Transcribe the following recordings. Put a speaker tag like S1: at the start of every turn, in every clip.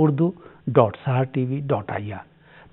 S1: urdu.sahartv.ir।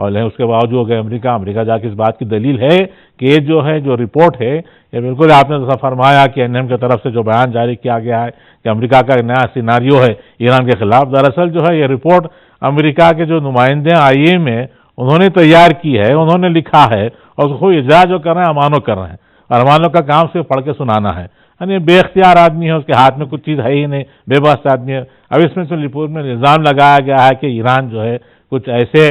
S2: اور اس کے باوجود امریکہ جا کے اس بات کی دلیل ہے کہ یہ جو رپورٹ ہے یہ بالکل آپ نے جیسا فرمایا کہ NM کی طرف سے جو بیان جاری کیا گیا ہے کہ امریکہ کا نیا سیناریو ہے ایران کے خلاف، دراصل جو ہے یہ رپورٹ امریکہ کے جو نمائندے IAM میں انہوں نے تیار کی ہے، انہوں نے لکھا ہے، اور اس کو اجرا جو کر رہے ہیں امانو کر رہے ہیں، اور امانو کا کام صرف پڑھ کے سنانا ہے، یعنی بے اختیار آدمی ہے، اس کے ہاتھ میں کچھ چیز ہے ہی نہیں، بے بس آدمی ہے۔ اب اس میں سے رپورٹ میں الزام لگایا گیا ہے کہ ایران جو ہے کچھ ایسے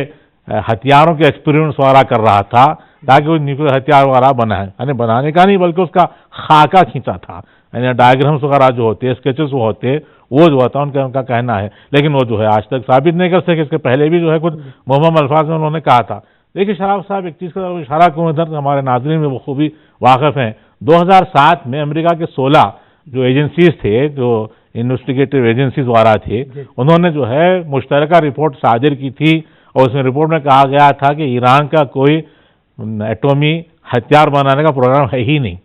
S2: ہتھیاروں کے ایکسپیریمنٹس وغیرہ کر رہا تھا تاکہ وہ نیوکلیر ہتھیار وغیرہ بنائے، یعنی بنانے کا نہیں بلکہ اس کا خاکہ کھینچا تھا، یعنی ڈائیگرامس وغیرہ جو ہوتے اسکیچز وہ ہوتے وہ جو ہوتا ان کا کہنا ہے، لیکن وہ جو ہے آج تک ثابت نہیں کر سکے۔ اس کے پہلے بھی جو ہے کچھ مبہم الفاظ میں انہوں نے کہا تھا۔ دیکھیے شراب صاحب ایک چیز کا اشارہ کروں، ادھر ہمارے ناظرین میں بخوبی واقف ہیں، 2007 میں امریکہ کے 16 جو ایجنسیز تھے، جو انویسٹیگیٹو ایجنسیز وغیرہ تھے، انہوں نے جو ہے مشترکہ رپورٹ صادر کی تھی، اور اس میں رپورٹ میں کہا گیا تھا کہ ایران کا کوئی ایٹومی ہتھیار بنانے کا پروگرام ہے ہی نہیں۔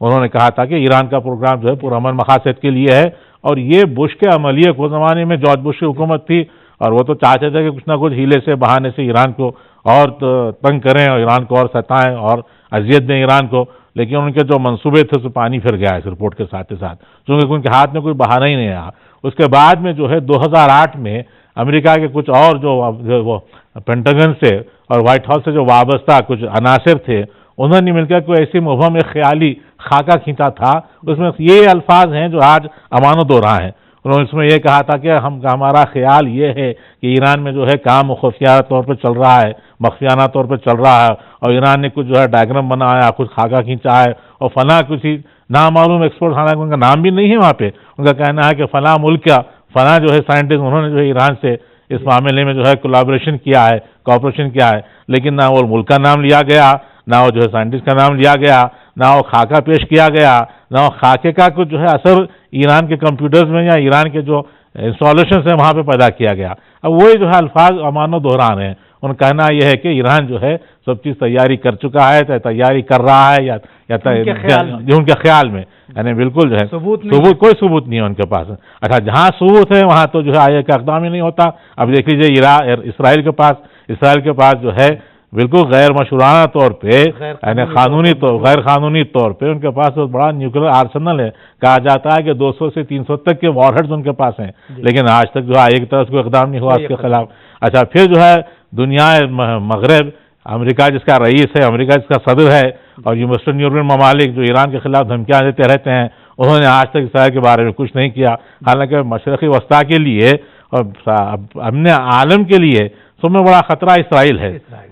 S2: انہوں نے کہا تھا کہ ایران کا پروگرام جو ہے پرامن مقاصد کے لیے ہے، اور یہ بش کے عملیے کو زمانے میں جارج بش کی حکومت تھی، اور وہ تو چاہتے تھے کہ کچھ نہ کچھ ہیلے سے بہانے سے ایران کو اور تنگ کریں اور ایران کو اور ستائیں اور اذیت دیں ایران کو، لیکن ان کے جو منصوبے تھے اس پانی پھر گیا اس رپورٹ کے ساتھ ساتھ، چونکہ ان کے ہاتھ میں کوئی بہانہ ہی نہیں آیا۔ اس کے بعد میں جو ہے 2008 میں امریکہ کے کچھ اور جو وہ پینٹاگن سے اور وائٹ ہاؤس سے جو وابستہ کچھ عناصر تھے، انہوں نے مل کر کوئی ایسی مبہم ایک خیالی خاکہ کھینچا تھا، اس میں یہ الفاظ ہیں جو آج امانو دورہ ہیں۔ انہوں نے اس میں یہ کہا تھا کہ ہمارا خیال یہ ہے کہ ایران میں جو ہے کام خفیہ طور پہ چل رہا ہے، مخفیانہ طور پہ چل رہا ہے، اور ایران نے کچھ جو ہے ڈائیگرام بنایا، کچھ خاکہ کھینچا ہے، اور فلاں کسی نامعلوم ایکسپرٹ، حالانکہ ان کا نام بھی نہیں ہے وہاں پہ، ان کا کہنا ہے کہ فلاں ملک کا فلاں جو ہے سائنٹسٹ انہوں نے جو ہے ایران سے اس معاملے میں جو ہے کولیبریشن کیا ہے، کوآپریشن کیا ہے، لیکن نہ وہ ملک کا نام لیا گیا، نہ وہ جو ہے سائنٹسٹ کا نام لیا گیا، نہ وہ خاکہ پیش کیا گیا، نہ وہ خاکے کا کچھ جو ہے اثر ایران کے کمپیوٹرز میں یا ایران کے جو انسٹالیشنز ہیں وہاں پہ پیدا کیا گیا۔ اب وہی جو ہے الفاظ امانو دہران ہیں، ان کا کہنا یہ ہے کہ ایران جو ہے سب چیز تیاری کر چکا ہے، تیاری کر رہا ہے، یا ان کے خیال میں، یعنی بالکل جو ہے کوئی ثبوت نہیں ہے ان کے پاس۔ اچھا جہاں ثبوت ہے وہاں تو جو ہے آئے کا اقدام ہی نہیں ہوتا۔ اب دیکھ لیجیے اسرائیل کے پاس جو ہے بالکل غیر مشورانہ طور پہ، یعنی غیر قانونی طور پہ ان کے پاس بہت بڑا نیوکلیر آرسنل ہے، کہا جاتا ہے کہ 200 سے 300 تک کے وار ہیڈز ان کے پاس ہیں، لیکن آج تک جو ہے ایک طرف کوئی اقدام نہیں ہوا اس کے خلاف۔ اچھا پھر جو ہے دنیا مغرب، امریکہ جس کا رئیس ہے، امریکہ جس کا صدر ہے، اور یہ ویسٹرن یورپین ممالک جو ایران کے خلاف دھمکیاں دیتے رہتے ہیں، انہوں نے آج تک اسرائیل کے بارے میں کچھ نہیں کیا، حالانکہ مشرقی وسطیٰ کے لیے اور امن عالم کے لیے سب میں بڑا خطرہ اسرائیل ہے۔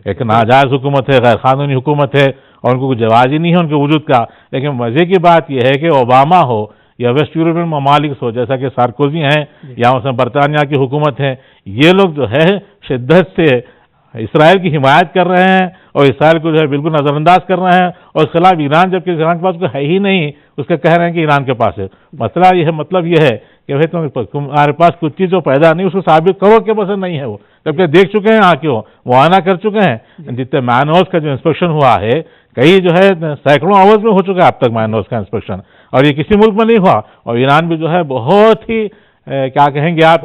S2: ایک ناجائز حکومت ہے، غیر قانونی حکومت ہے، اور ان کو کوئی جواز ہی نہیں ہے ان کے وجود کا۔ لیکن مزے کی بات یہ ہے کہ اوباما ہو یا ویسٹ یورپین ممالک ہو، جیسا کہ سارکوزی ہیں یا اس میں برطانیہ کی حکومت ہے، یہ لوگ جو ہے شدت سے اسرائیل کی حمایت کر رہے ہیں، اور اسرائیل کو جو ہے بالکل نظر انداز کر رہے ہیں، اور اس خلاف ایران، جبکہ ایران کے پاس کوئی ہے ہی نہیں، اس کا کہہ رہے ہیں کہ ایران کے پاس ہے۔ مطلب یہ ہے کہ بھائی تمہارے پاس کچھ چیز جو پیدا نہیں، اس کو ثابت کرو کہ بس نہیں ہے وہ، جبکہ دیکھ چکے ہیں، آ کے معائنہ کر چکے ہیں۔ جتنے مین ہاؤس کا جو انسپیکشن ہوا ہے، کئی جو ہے سینکڑوں آورز میں ہو چکا ہے اب تک مین ہاؤس کا انسپیکشن، اور یہ کسی ملک میں نہیں ہوا، اور ایران بھی جو ہے بہت ہی کیا کہیں گے آپ،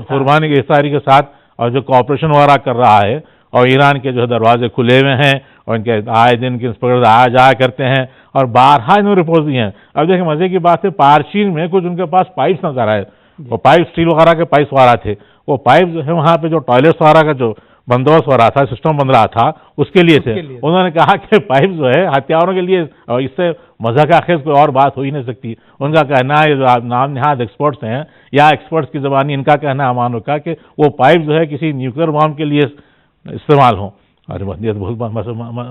S2: قربانی کی احتساری کے ساتھ اور جو کوآپریشن وغیرہ کر رہا ہے، اور ایران کے جو ہے دروازے کھلے ہوئے ہیں، اور ان کے آئے دن کے انسپیکٹر آیا جایا کرتے ہیں، اور بارہا انہوں نے رپورٹ دی ہیں۔ اب دیکھیں مزے کی بات ہے، پارچین میں کچھ ان کے پاس پائپس نظر آئے، وہ پائپ اسٹیل وغیرہ کے پائپس وغیرہ تھے، وہ پائپ جو ہے وہاں پہ جو ٹوائلٹس وغیرہ کا جو بندوبست ہو رہا تھا، سسٹم بن رہا تھا، اس کے لیے تھے۔ انہوں نے کہا کہ پائپ جو ہے ہتھیاروں کے لیے، اور اس سے مزہ کا خیز کوئی اور بات ہو ہی نہیں سکتی۔ ان کا کہنا ہے، جو نام نہاد ایکسپرٹس ہیں یا ایکسپرٹس کی زبانی ان کا کہنا ہے امانو کا، کہ وہ پائپ جو ہے کسی نیوکلیر بم کے لیے استعمال ہوں، اور یہ بہت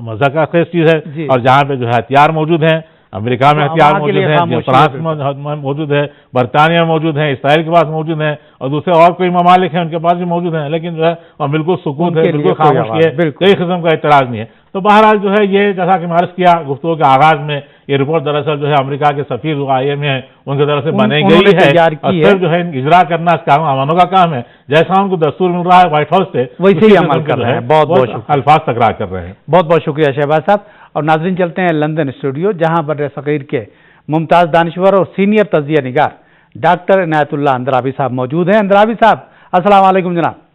S2: مزہ کا خیز چیز ہے۔ اور جہاں پہ جو ہے ہتھیار موجود ہیں، امریکہ میں ہتھیار موجود ہیں، فرانس میں موجود ہے، برطانیہ میں موجود ہیں، اسرائیل کے پاس موجود ہیں، اور دوسرے اور کوئی ممالک ہیں ان کے پاس بھی موجود ہیں، لیکن جو ہے وہاں بالکل سکوت ہے، بالکل خاموشی ہے، کوئی قسم کا اعتراض نہیں ہے۔ تو بہرحال جو ہے یہ جیسا کہ میں عرض کیا گفتگو کے آغاز میں، یہ رپورٹ دراصل جو ہے امریکہ کے سفیر IAM میں ان کی طرف سے بنائی گئی ہے، اور صرف جو ہے اجرا کرنا اس کام امانو کا کام ہے، جیسا ان کو دستور مل رہا ہے وائٹ ہاؤس سے ویسے ہی عمل کر رہے ہیں، بہت الفاظ تکرار کر رہے ہیں۔
S1: بہت بہت شکریہ شہباز صاحب۔ اور ناظرین چلتے ہیں لندن اسٹوڈیو، جہاں بر صغیر کے ممتاز دانشور اور سینئر تجزیہ نگار ڈاکٹر عنایت اللہ اندرابی صاحب موجود ہیں۔ اندرابی صاحب السلام علیکم جناب۔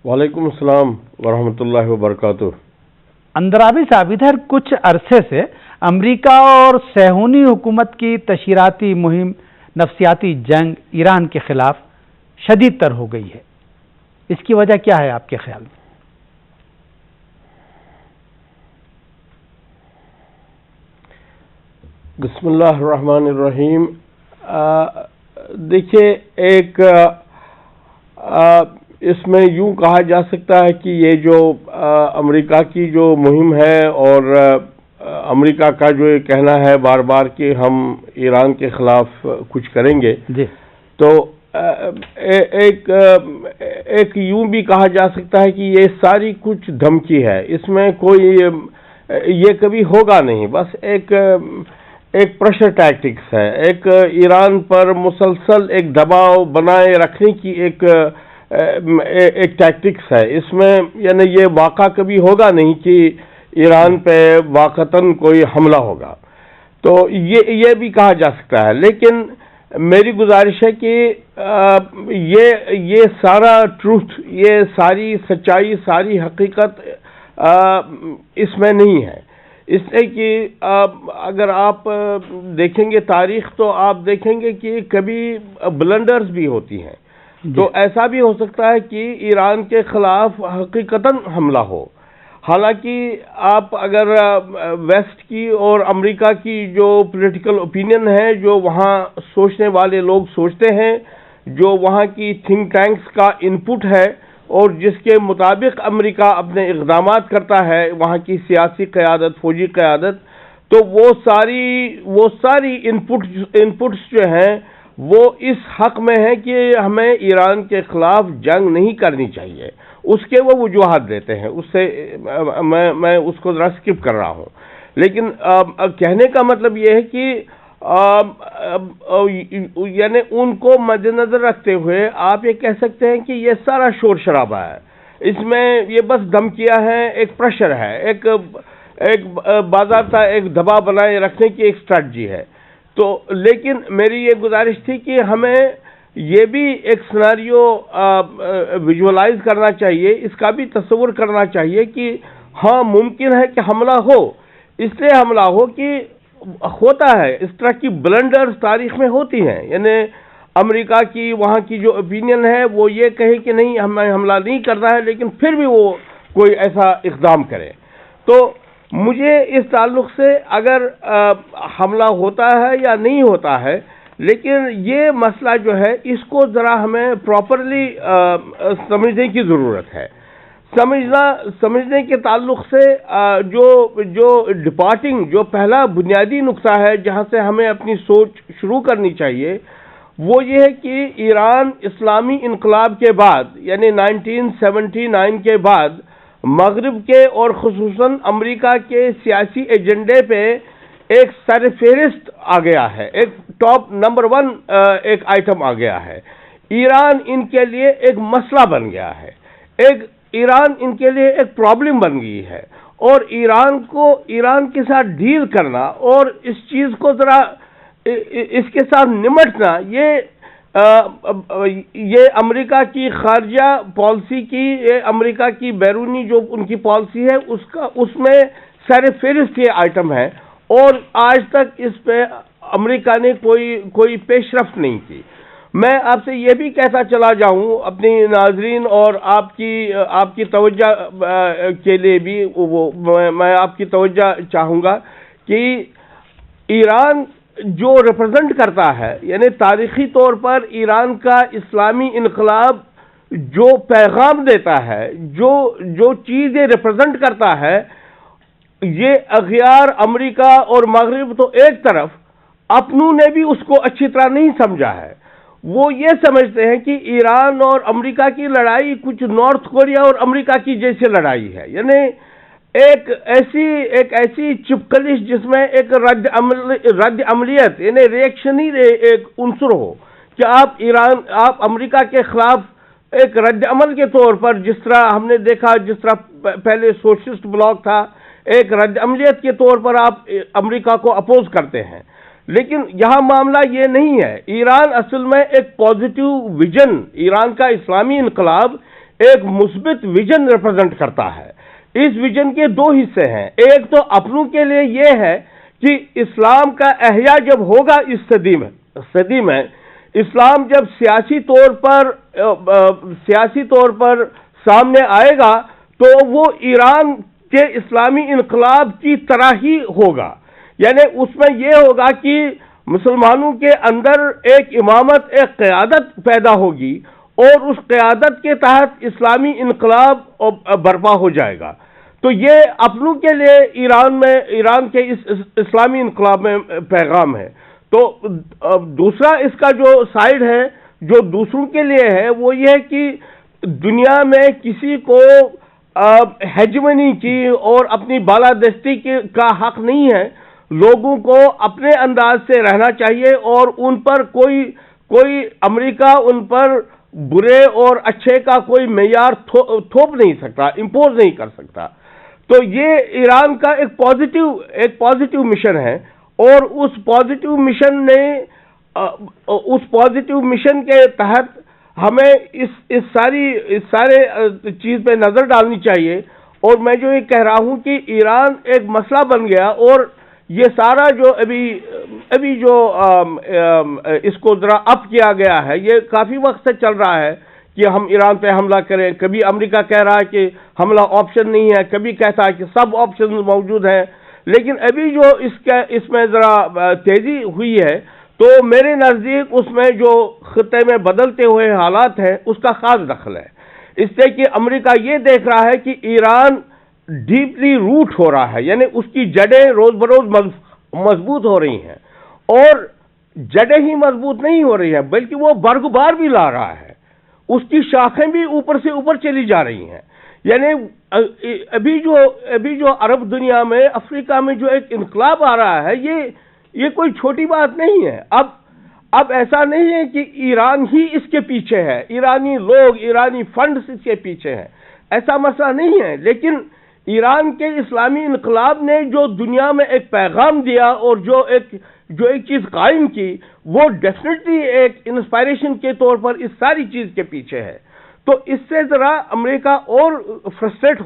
S3: وعلیکم السلام ورحمۃ اللہ وبرکاتہ۔
S1: اندرابی صاحب، ادھر کچھ عرصے سے امریکہ اور صہیونی حکومت کی تشہیراتی مہم، نفسیاتی جنگ ایران کے خلاف شدید تر ہو گئی ہے، اس کی وجہ کیا ہے آپ کے خیال میں؟
S3: بسم اللہ الرحمن الرحیم۔ دیکھیے، ایک اس میں یوں کہا جا سکتا ہے کہ یہ جو امریکہ کی جو مہم ہے اور امریکہ کا جو یہ کہنا ہے بار بار کہ ہم ایران کے خلاف کچھ کریں گے، تو ایک یوں بھی کہا جا سکتا ہے کہ یہ ساری کچھ دھمکی ہے، اس میں کوئی یہ کبھی ہوگا نہیں، بس ایک پریشر ٹیکٹکس ہے، ایک ایران پر مسلسل ایک دباؤ بنائے رکھنے کی ایک ٹیکٹکس ہے۔ اس میں یعنی یہ واقعہ کبھی ہوگا نہیں کہ ایران پہ واقعتاً کوئی حملہ ہوگا، تو یہ بھی کہا جا سکتا ہے، لیکن میری گزارش ہے کہ یہ سارا ٹروتھ، یہ ساری سچائی، ساری حقیقت اس میں نہیں ہے، اس لیے کہ اگر آپ دیکھیں گے تاریخ تو آپ دیکھیں گے کہ کبھی بلنڈرز بھی ہوتی ہیں، تو ایسا بھی ہو سکتا ہے کہ ایران کے خلاف حقیقتاً حملہ ہو۔ حالانکہ آپ اگر ویسٹ کی اور امریکہ کی جو پولیٹیکل اوپینین ہے، جو وہاں سوچنے والے لوگ سوچتے ہیں، جو وہاں کی تھنک ٹینکس کا انپٹ ہے اور جس کے مطابق امریکہ اپنے اقدامات کرتا ہے، وہاں کی سیاسی قیادت، فوجی قیادت، تو وہ ساری انپٹس جو ہیں وہ اس حق میں ہیں کہ ہمیں ایران کے خلاف جنگ نہیں کرنی چاہیے، اس کے وہ وجوہات دیتے ہیں، اس سے میں اس کو ذرا اسکپ کر رہا ہوں، لیکن کہنے کا مطلب یہ ہے کہ یعنی ان کو مد نظر رکھتے ہوئے آپ یہ کہہ سکتے ہیں کہ یہ سارا شور شرابہ ہے، اس میں یہ بس دھمکیاں ہیں، ایک پریشر ہے، ایک باضابطہ ایک دباؤ بنائے رکھنے کی ایک اسٹریٹجی ہے۔ تو لیکن میری یہ گزارش تھی کہ ہمیں یہ بھی ایک سیناریو ویژولائز کرنا چاہیے، اس کا بھی تصور کرنا چاہیے کہ ہاں ممکن ہے کہ حملہ ہو، اس لیے حملہ ہو کہ ہوتا ہے اس طرح کی بلنڈرز تاریخ میں ہوتی ہیں، یعنی امریکہ کی وہاں کی جو اوپینین ہے وہ یہ کہے کہ نہیں ہمیں حملہ نہیں کرنا ہے، لیکن پھر بھی وہ کوئی ایسا اقدام کرے۔ تو مجھے اس تعلق سے اگر حملہ ہوتا ہے یا نہیں ہوتا ہے، لیکن یہ مسئلہ جو ہے اس کو ذرا ہمیں پراپرلی سمجھنے کی ضرورت ہے۔ سمجھنے کے تعلق سے جو ڈپارٹنگ، جو پہلا بنیادی نقطہ ہے جہاں سے ہمیں اپنی سوچ شروع کرنی چاہیے، وہ یہ ہے کہ ایران اسلامی انقلاب کے بعد یعنی 1979 کے بعد مغرب کے اور خصوصاً امریکہ کے سیاسی ایجنڈے پہ ایک سر فہرست آ گیا ہے، ایک ٹاپ نمبر 1 ایک آئٹم آ گیا ہے۔ ایران ان کے لیے ایک مسئلہ بن گیا ہے، ایران ان کے لیے ایک پرابلم بن گئی ہے، اور ایران کے ساتھ ڈیل کرنا اور اس چیز کو ذرا اس کے ساتھ نمٹنا، یہ امریکہ کی خارجہ پالیسی کی، یہ امریکہ کی بیرونی جو ان کی پالیسی ہے اس میں سر فہرست یہ آئٹم ہے، اور آج تک اس پہ امریکہ نے کوئی پیش رفت نہیں کی۔ میں آپ سے یہ بھی کہتا چلا جاؤں اپنی ناظرین اور آپ کی توجہ کے لیے بھی میں آپ کی توجہ چاہوں گا کہ ایران جو ریپرزنٹ کرتا ہے، یعنی تاریخی طور پر ایران کا اسلامی انقلاب جو پیغام دیتا ہے، جو چیز یہ ریپرزنٹ کرتا ہے، یہ اغیار امریکہ اور مغرب تو ایک طرف، اپنوں نے بھی اس کو اچھی طرح نہیں سمجھا ہے۔ وہ یہ سمجھتے ہیں کہ ایران اور امریکہ کی لڑائی کچھ نارتھ کوریا اور امریکہ کی جیسی لڑائی ہے، یعنی ایک ایسی چپکلش جس میں ایک رد عملیت یعنی ریئیکشنی ایک عنصر ہو کہ آپ امریکہ کے خلاف ایک رد عمل کے طور پر، جس طرح ہم نے دیکھا، جس طرح پہلے سوشلسٹ بلاک تھا، ایک رد عملیت کے طور پر آپ امریکہ کو اپوز کرتے ہیں۔ لیکن یہاں معاملہ یہ نہیں ہے، ایران اصل میں ایک پازیٹیو ویژن، ایران کا اسلامی انقلاب ایک مثبت ویژن ریپرزینٹ کرتا ہے۔ اس ویژن کے دو حصے ہیں، ایک تو اپنوں کے لیے یہ ہے کہ اسلام کا احیاء جب ہوگا اس صدی میں اسلام جب سیاسی طور پر سامنے آئے گا تو وہ ایران کے اسلامی انقلاب کی طرح ہی ہوگا، یعنی اس میں یہ ہوگا کہ مسلمانوں کے اندر ایک امامت، ایک قیادت پیدا ہوگی اور اس قیادت کے تحت اسلامی انقلاب برپا ہو جائے گا۔ تو یہ اپنوں کے لیے ایران کے اس اسلامی انقلاب میں پیغام ہے۔ تو دوسرا اس کا جو سائیڈ ہے جو دوسروں کے لیے ہے وہ یہ ہے کہ دنیا میں کسی کو ہیجمنی کی اور اپنی بالادستی کا حق نہیں ہے، لوگوں کو اپنے انداز سے رہنا چاہیے اور ان پر کوئی امریکہ ان پر برے اور اچھے کا کوئی معیار تھوپ نہیں سکتا، امپوز نہیں کر سکتا۔ تو یہ ایران کا ایک پازیٹیو مشن ہے، اور اس پازیٹیو مشن کے تحت ہمیں اس سارے چیز پہ نظر ڈالنی چاہیے۔ اور میں جو یہ کہہ رہا ہوں کہ ایران ایک مسئلہ بن گیا، اور یہ سارا جو ابھی جو اس کو ذرا اپ کیا گیا ہے، یہ کافی وقت سے چل رہا ہے کہ ہم ایران پہ حملہ کریں۔ کبھی امریکہ کہہ رہا ہے کہ حملہ آپشن نہیں ہے، کبھی کہتا ہے کہ سب آپشن موجود ہیں، لیکن ابھی جو اس میں ذرا تیزی ہوئی ہے تو میرے نزدیک اس میں جو خطے میں بدلتے ہوئے حالات ہیں اس کا خاص دخل ہے، اس سے کہ امریکہ یہ دیکھ رہا ہے کہ ایران ڈیپلی روٹ ہو رہا ہے، یعنی اس کی جڑیں روز بروز مضبوط ہو رہی ہیں، اور جڑیں ہی مضبوط نہیں ہو رہی ہیں بلکہ وہ برگبار بھی لا رہا ہے، اس کی شاخیں بھی اوپر سے اوپر چلی جا رہی ہیں۔ یعنی ابھی جو عرب دنیا میں، افریقہ میں جو ایک انقلاب آ رہا ہے، یہ کوئی چھوٹی بات نہیں ہے۔ اب ایسا نہیں ہے کہ ایران ہی اس کے پیچھے ہے، ایرانی لوگ، ایرانی فنڈز اس کے پیچھے ہیں، ایسا مسئلہ نہیں ہے، لیکن ایران کے اسلامی انقلاب نے جو دنیا میں ایک پیغام دیا اور جو ایک چیز قائم کی، وہ ڈیفینیٹلی ایک انسپائریشن کے طور پر اس ساری چیز کے پیچھے ہے۔ تو اس سے ذرا امریکہ اور فرسٹریٹ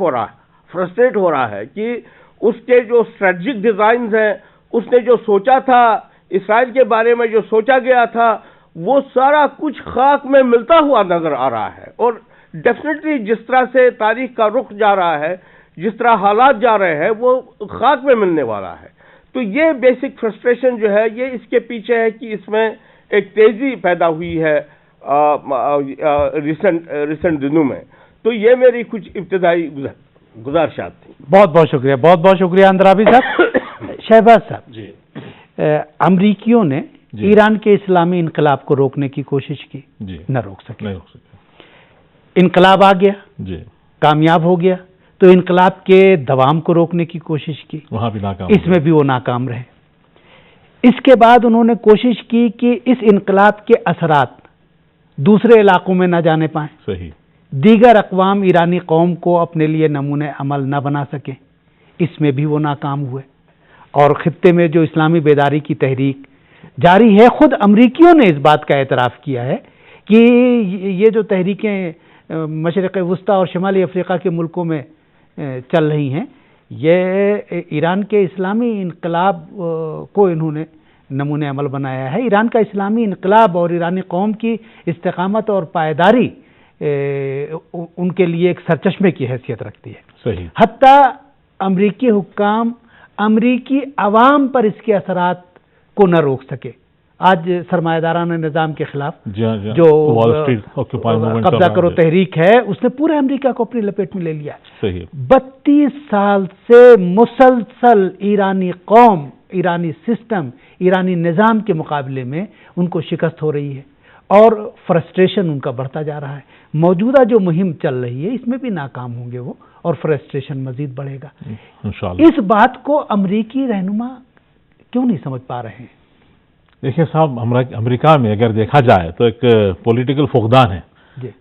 S3: ہو رہا ہے کہ اس کے جو اسٹریٹجک ڈیزائنز ہیں، اس نے جو سوچا تھا، اسرائیل کے بارے میں جو سوچا گیا تھا، وہ سارا کچھ خاک میں ملتا ہوا نظر آ رہا ہے، اور ڈیفینیٹلی جس طرح سے تاریخ کا رخ جا رہا ہے، جس طرح حالات جا رہے ہیں، وہ خاک میں ملنے والا ہے۔ تو یہ بیسک فرسٹریشن جو ہے یہ اس کے پیچھے ہے کہ اس میں ایک تیزی پیدا ہوئی ہے ریسنٹ دنوں میں۔ تو یہ میری کچھ ابتدائی گزارشات تھیں۔
S1: بہت شکریہ اندرابی صاحب۔ شہباز صاحب جی، امریکیوں نے ایران کے اسلامی انقلاب کو روکنے کی کوشش کی، نہ روک سکے، انقلاب آ گیا جی، کامیاب ہو گیا، تو انقلاب کے دوام کو روکنے کی کوشش کی، وہاں بھی ناکام، اس میں بھی وہ ناکام رہے۔ اس کے بعد انہوں نے کوشش کی کہ اس انقلاب کے اثرات دوسرے علاقوں میں نہ جانے پائیں، صحیح، دیگر اقوام ایرانی قوم کو اپنے لیے نمونہ عمل نہ بنا سکیں، اس میں بھی وہ ناکام ہوئے۔ اور خطے میں جو اسلامی بیداری کی تحریک جاری ہے، خود امریکیوں نے اس بات کا اعتراف کیا ہے کہ یہ جو تحریکیں مشرق وسطیٰ اور شمالی افریقہ کے ملکوں میں چل رہی ہیں، یہ ایران کے اسلامی انقلاب کو انہوں نے نمونہ عمل بنایا ہے۔ ایران کا اسلامی انقلاب اور ایرانی قوم کی استقامت اور پائیداری ان کے لیے ایک سرچشمے کی حیثیت رکھتی ہے، صحیح، حتیٰ امریکی حکام امریکی عوام پر اس کے اثرات کو نہ روک سکے۔ آج سرمایہ دارانہ نظام کے خلاف جو قبضہ کرو تحریک ہے، اس نے پورے امریکہ کو اپنی لپیٹ میں لے لیا۔ 32 سال سے مسلسل ایرانی قوم، ایرانی سسٹم، ایرانی نظام کے مقابلے میں ان کو شکست ہو رہی ہے، اور فرسٹریشن ان کا بڑھتا جا رہا ہے۔ موجودہ جو مہم چل رہی ہے اس میں بھی ناکام ہوں گے وہ، اور فرسٹریشن مزید بڑھے گا۔ اس بات کو امریکی رہنما کیوں نہیں سمجھ پا رہے ہیں؟
S2: دیکھیں صاحب، امریکہ میں اگر دیکھا جائے تو ایک پولیٹیکل فقدان ہے،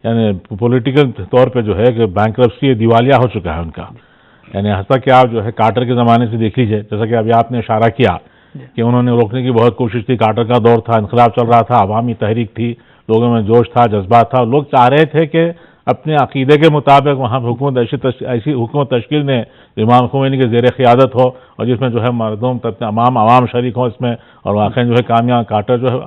S2: یعنی پولیٹیکل طور پہ جو ہے کہ بینکرپسی، دیوالیہ ہو چکا ہے ان کا، یعنی حتیٰ کہ آپ جو ہے کارٹر کے زمانے سے دیکھ لیجیے، جیسا کہ ابھی آپ نے اشارہ کیا کہ انہوں نے روکنے کی بہت کوشش کی، کارٹر کا دور تھا، انقلاب چل رہا تھا، عوامی تحریک تھی، لوگوں میں جوش تھا، جذبات تھا، لوگ چاہ رہے تھے کہ اپنے عقیدے کے مطابق وہاں حکومت ایسی حکومت تشکیل دیں امام خمینی کے زیر قیادت ہو اور جس میں جو ہے مردم تمام عوام شریک ہوں اس میں، اور واقعی جو ہے کامیاب کارٹر جو ہے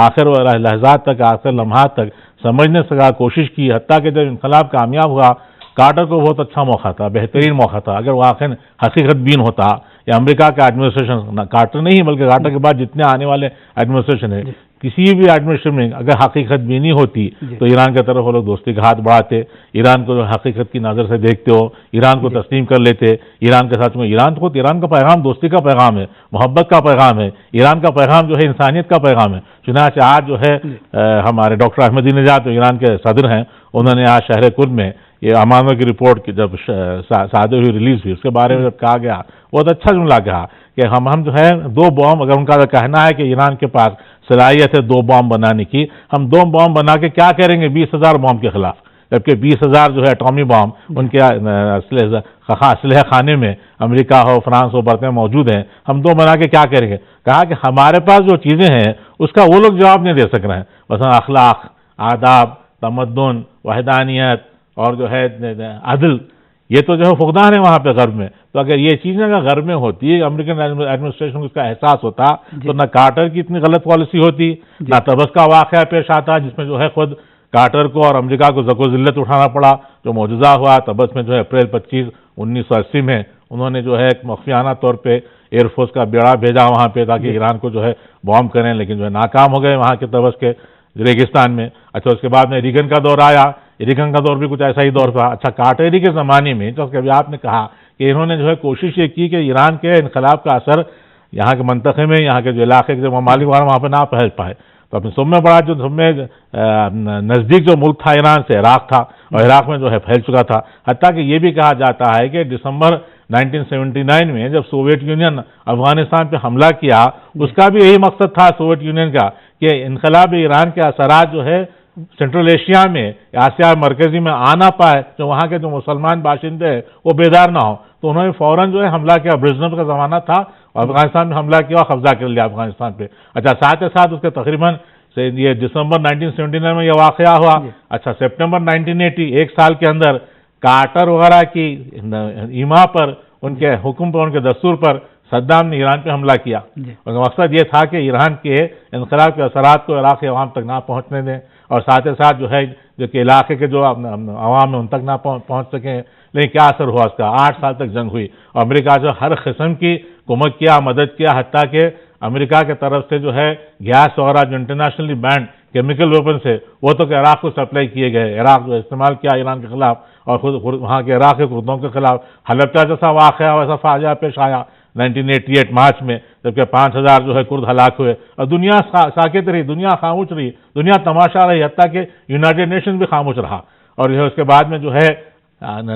S2: آخر لحظات تک، آخر لمحات تک سمجھنے سے کوشش کی، حتیٰ کہ جب انقلاب کامیاب ہوا کارٹر کو بہت اچھا موقع تھا، بہترین موقع تھا، اگر واقعی حقیقت بین ہوتا یا امریکہ کا ایڈمنسٹریشن، کارٹر نہیں بلکہ کارٹر کے بعد جتنے آنے والے ایڈمنسٹریشن ہے، کسی بھی ایڈمنسٹریشن میں اگر حقیقت بینی ہوتی تو ایران کی طرف وہ لوگ دوستی کا ہاتھ بڑھاتے، ایران کو حقیقت کی نظر سے دیکھتے ہو، ایران کو تسلیم کر لیتے، ایران کے ساتھ میں ایران کا پیغام دوستی کا پیغام ہے، محبت کا پیغام ہے، ایران کا پیغام جو ہے انسانیت کا پیغام ہے۔ چنانچہ آج جو ہے ہمارے ڈاکٹر احمدی نژاد جو ایران کے صدر ہیں، انہوں نے آج شہر کرد میں یہ امانہ کی رپورٹ جب صادر ہوئی، ریلیز ہوئی، اس کے بارے میں جب کہا گیا بہت اچھا جملہ کہا کہ ہم جو ہے 2 بام، اگر ان کا کہنا ہے کہ ایران کے پاس صلاحیت ہے 2 بام بنانے کی، ہم 2 بام بنا کے کیا کریں گے 20,000 بام کے خلاف، جبکہ 20,000 جو ہے اٹامی بام ان کے اسلحہ خانے میں امریکہ ہو، فرانس ہو، برطانیہ موجود ہیں، ہم 2 بنا کے کیا کریں گے؟ کہا کہ ہمارے پاس جو چیزیں ہیں اس کا وہ لوگ جواب نہیں دے سک رہے ہیں، مثلا اخلاق، آداب، تمدن، وحدانیت اور جو ہے عدل، یہ تو جو ہے فقدان ہے وہاں پہ غرب میں۔ تو اگر یہ چیزیں اگر غرب میں ہوتی، امریکن ایڈمنسٹریشن کو اس کا احساس ہوتا تو نہ کارٹر کی اتنی غلط پالیسی ہوتی، نہ تبس کا واقعہ پیش آتا جس میں جو ہے خود کارٹر کو اور امریکہ کو زک و ذلت اٹھانا پڑا، جو معجزہ ہوا تبس میں جو ہے اپریل 25، 1980 میں انہوں نے جو ہے ایک مخفیانہ طور پہ ایئر فورس کا بیڑا بھیجا وہاں پہ تاکہ ایران کو جو ہے بام کریں، لیکن جو ہے ناکام ہو گئے وہاں کے تبس کے ریگستان میں۔ اچھا اس کے بعد میں ریگن کا دور آیا، ریگن کا دور بھی کچھ ایسا ہی دور تھا۔ اچھا کارٹری کے زمانے میں جو کہ ابھی آپ نے کہا کہ انہوں نے جو ہے کوشش یہ کی کہ ایران کے انقلاب کا اثر یہاں کے منطقے میں، یہاں کے جو علاقے کے جو ممالک وہاں پہ نہ پھیل پائے، تو اپنے سب میں بڑا جو سب میں نزدیک جو ملک تھا ایران سے عراق تھا، اور عراق میں جو ہے پھیل چکا تھا، حتیٰ کہ یہ بھی کہا جاتا ہے کہ دسمبر 1979 میں جب سوویت یونین افغانستان پہ حملہ کیا، اس کا بھی یہی مقصد تھا سوویت یونین کا کہ انقلاب ایران کے اثرات جو ہے سینٹرل ایشیا میں، آسیا مرکزی میں آنا پائے، جو وہاں کے جو مسلمان باشندے ہیں وہ بیدار نہ ہو، تو انہوں نے فوراً جو ہے حملہ کیا، برزنف کا زمانہ تھا، اور افغانستان میں حملہ کیا اور قبضہ کر لیا افغانستان پہ۔ اچھا ساتھ ہی ساتھ اس کے تقریباً یہ دسمبر 1979 میں یہ واقعہ ہوا۔ اچھا سپٹمبر 1980، 1 سال کے اندر کارٹر وغیرہ کی ایما پر، ان کے حکم پر، ان کے دستور پر صدام نے ایران پہ حملہ کیا۔ ان کا مقصد یہ تھا کہ ایران کے انقلاب کے اثرات کو عراق کے عوام تک نہ پہنچنے دیں، اور ساتھ ہی ساتھ جو ہے جو کہ علاقے کے جو عوام ہیں ان تک نہ پہنچ سکیں۔ لیکن کیا اثر ہوا اس کا؟ 8 سال تک جنگ ہوئی، اور امریکہ جو ہر قسم کی کمک کیا، مدد کیا، حتیٰ کہ امریکہ کے طرف سے جو ہے گیس وغیرہ جو انٹرنیشنلی بینڈ کیمیکل ویپنس ہے وہ تو کہ عراق کو سپلائی کیے گئے، عراق جو استعمال کیا ایران کے خلاف، اور خود وہاں کے عراق کے کردوں کے خلاف حلب کا جیسا واقعہ ویسا فاجعہ پیش آیا 1988 مارچ میں، جبکہ 5,000 جو ہے کرد ہلاک ہوئے، اور دنیا ساکت رہی، دنیا خاموش رہی، دنیا تماشا رہی، حتیٰ کہ یونائٹڈ نیشن بھی خاموش رہا۔ اور جو ہے اس کے بعد میں جو ہے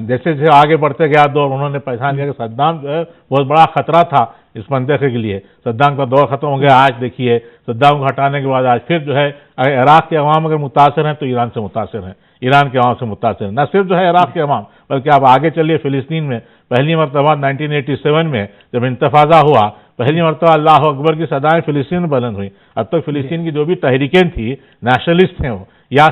S2: جیسے جیسے آگے بڑھتے گیا دور، انہوں نے پہچان لیا کہ صدام جو ہے بہت بڑا خطرہ تھا اس منطقے کے لیے۔ صدام کا دور ختم ہو گیا، آج دیکھیے صدام کو ہٹانے کے بعد آج پھر جو ہے عراق کے عوام اگر متاثر ہیں تو ایران سے متاثر ہیں، ایران کے عوام سے متاثر ہیں، نہ صرف جو ہے عراق کے عوام بلکہ آپ آگے چلیے فلسطین میں پہلی مرتبہ 1987 میں جب انتفاضہ ہوا، پہلی مرتبہ اللہ اکبر کی صدائیں فلسطین میں بلند ہوئی۔ اب تک فلسطین کی جو بھی تحریکیں تھیں، نیشنلسٹ ہیں وہ یا